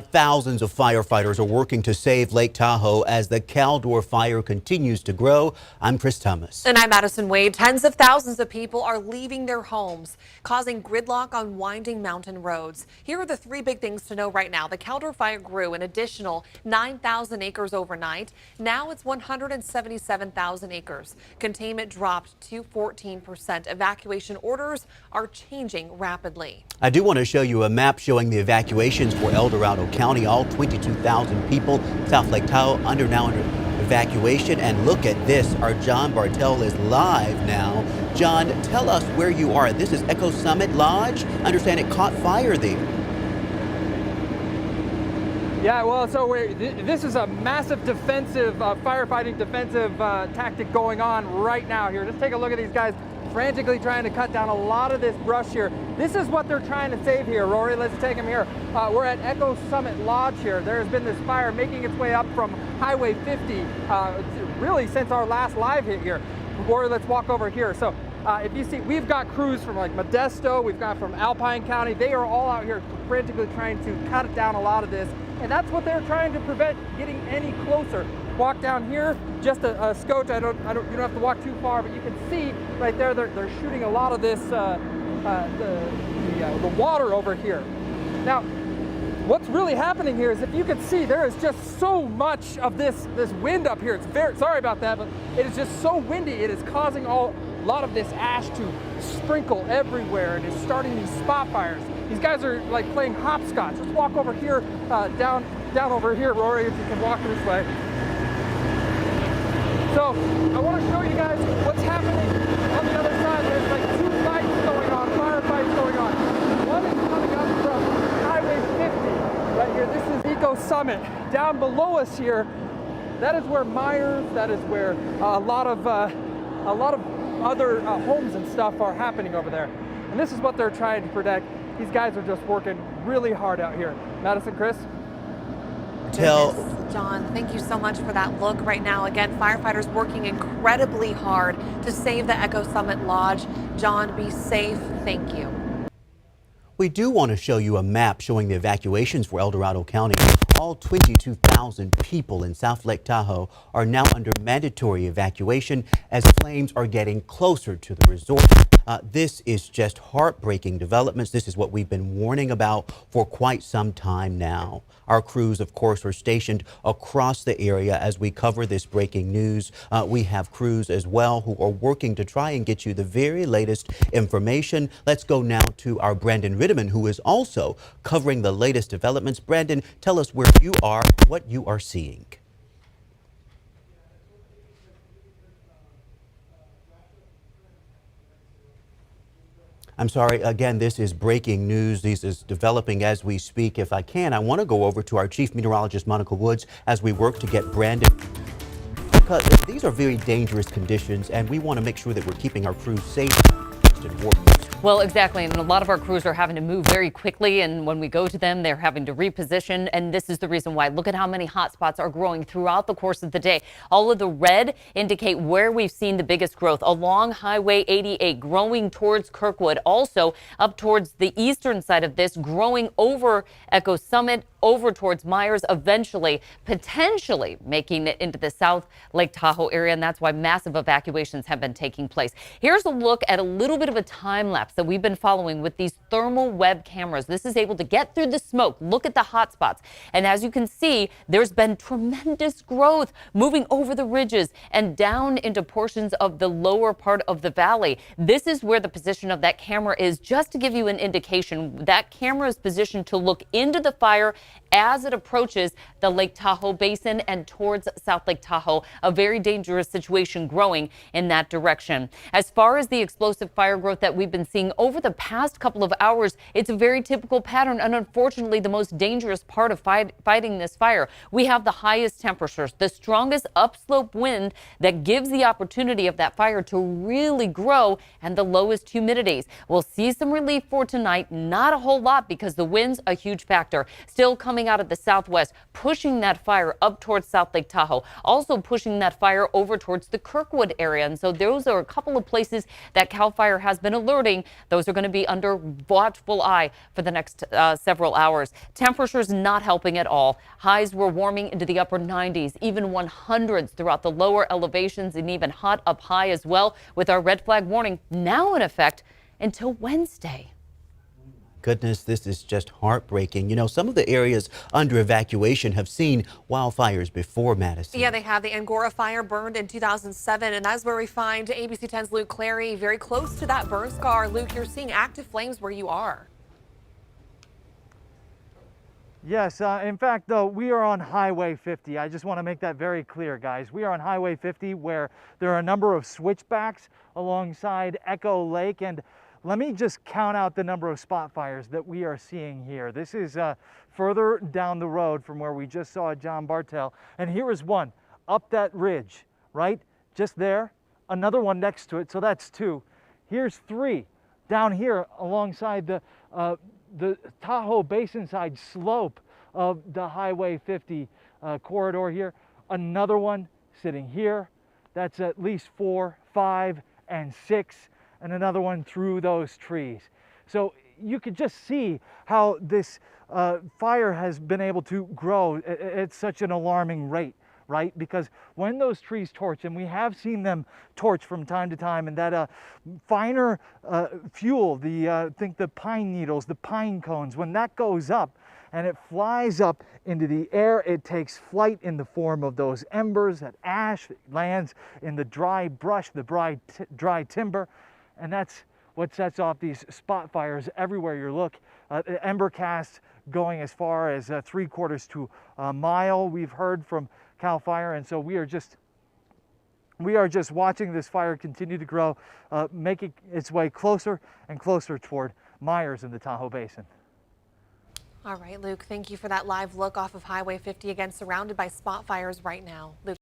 Thousands of firefighters are working to save Lake Tahoe as the Caldor Fire continues to grow. I'm Chris Thomas. And I'm Madison Wade. Tens of thousands of people are leaving their homes, causing gridlock on winding mountain roads. Here are the three big things to know right now. The Caldor Fire grew an additional 9,000 acres overnight. Now it's 177,000 acres. Containment dropped to 14%. Evacuation orders are changing rapidly. I do want to show you a map showing the evacuations for El Dorado County. All 22,000 people, South Lake Tahoe, now under evacuation. And look at this. Our John Bartel is live now. John, tell us where you are. This is Echo Summit Lodge. I understand it caught fire there. Yeah, well, so this is a massive defensive, firefighting defensive tactic going on right now here. Just take a look at these guys frantically trying to cut down a lot of this brush here. This is what they're trying to save here. Rory, let's take them here. We're at Echo Summit Lodge here. There has been this fire making its way up from Highway 50 really since our last live hit here. Rory, let's walk over here. So if you see, we've got crews from like Modesto, we've got from Alpine County. They are all out here frantically trying to cut down a lot of this. And that's what they're trying to prevent getting any closer. Walk down here, just a scotch. You don't have to walk too far, but you can see right there, they're shooting a lot of this, the water over here. Now, what's really happening here is, if you can see, there is just so much of this wind up here. It's very, sorry about that, but it is just so windy. It is causing a lot of this ash to sprinkle everywhere, and it's starting these spot fires. These guys are like playing hopscotch. Let's walk over here, down over here, Rory, if you can walk this way. So I want to show you guys what's happening on the other side. There's like two fights going on, firefights going on. One is coming up from Highway 50 right here. This is Echo Summit. Down below us here, that is where Myers, that is where a lot of other homes and stuff are happening over there. And this is what they're trying to protect. These guys are just working really hard out here. Madison, Chris? John, thank you so much for that look right now. Again, firefighters working incredibly hard to save the Echo Summit Lodge. John, be safe. Thank you. We do want to show you a map showing the evacuations for El Dorado County. All 22,000 people in South Lake Tahoe are now under mandatory evacuation as flames are getting closer to the resort. This is just heartbreaking developments. This is what we've been warning about for quite some time now. Our crews, of course, are stationed across the area as we cover this breaking news. We have crews as well who are working to try and get you the very latest information. Let's go now to our Brandon Ritteman, who is also covering the latest developments. Brandon, tell us where you are, what you are seeing. I'm sorry, again, this is breaking news. This is developing as we speak. If I can, I want to go over to our chief meteorologist, Monica Woods, as we work to get Brandon, because these are very dangerous conditions, and we want to make sure that we're keeping our crews safe and working. Well, exactly. And a lot of our crews are having to move very quickly. And when we go to them, they're having to reposition. And this is the reason why. Look at how many hotspots are growing throughout the course of the day. All of the red indicate where we've seen the biggest growth along Highway 88, growing towards Kirkwood. Also up towards the eastern side of this, growing over Echo Summit, over towards Myers, eventually, potentially making it into the South Lake Tahoe area. And that's why massive evacuations have been taking place. Here's a look at a little bit of a time lapse that we've been following with these thermal web cameras. This is able to get through the smoke. Look at the hot spots. And as you can see, there's been tremendous growth moving over the ridges and down into portions of the lower part of the valley. This is where the position of that camera is. Just to give you an indication, that camera is positioned to look into the fire as it approaches the Lake Tahoe basin and towards South Lake Tahoe. A very dangerous situation growing in that direction. As far as the explosive fire growth that we've been seeing over the past couple of hours, it's a very typical pattern and unfortunately the most dangerous part of fighting this fire. We have the highest temperatures, the strongest upslope wind that gives the opportunity of that fire to really grow, and the lowest humidities. We'll see some relief for tonight, not a whole lot because the wind's a huge factor. Still coming out of the southwest, pushing that fire up towards South Lake Tahoe, also pushing that fire over towards the Kirkwood area. And so those are a couple of places that CAL FIRE has been alerting Those are going to be under watchful eye for the next several hours. Temperatures not helping at all. Highs were warming into the upper 90s, even 100s throughout the lower elevations, and even hot up high as well, with our red flag warning now in effect until Wednesday. Goodness, this is just heartbreaking. You know, some of the areas under evacuation have seen wildfires before, Madison. Yeah, they have. The Angora fire burned in 2007, and that's where we find ABC 10's Luke Clary very close to that burn scar. Luke, you're seeing active flames where you are. Yes, in fact, though, we are on Highway 50. I just want to make that very clear, guys. We are on Highway 50 where there are a number of switchbacks alongside Echo Lake, and let me just count out the number of spot fires that we are seeing here. This is further down the road from where we just saw John Bartell. And here is one up that ridge, right? Just there. Another one next to it, so that's two. Here's three down here alongside the Tahoe Basin side slope of the Highway 50 corridor here. Another one sitting here. That's at least 4, 5, and 6. And another one through those trees. So you could just see how this fire has been able to grow at such an alarming rate, right? Because when those trees torch, and we have seen them torch from time to time, and that finer fuel, think the pine needles, the pine cones, when that goes up and it flies up into the air, it takes flight in the form of those embers, that ash, it lands in the dry brush, the dry timber. And that's what sets off these spot fires everywhere you look. Ember casts going as far as 3/4 to a mile, we've heard from Cal Fire. And so we are just watching this fire continue to grow, making its way closer and closer toward Myers in the Tahoe Basin. All right, Luke, thank you for that live look off of Highway 50, again surrounded by spot fires right now. Luke.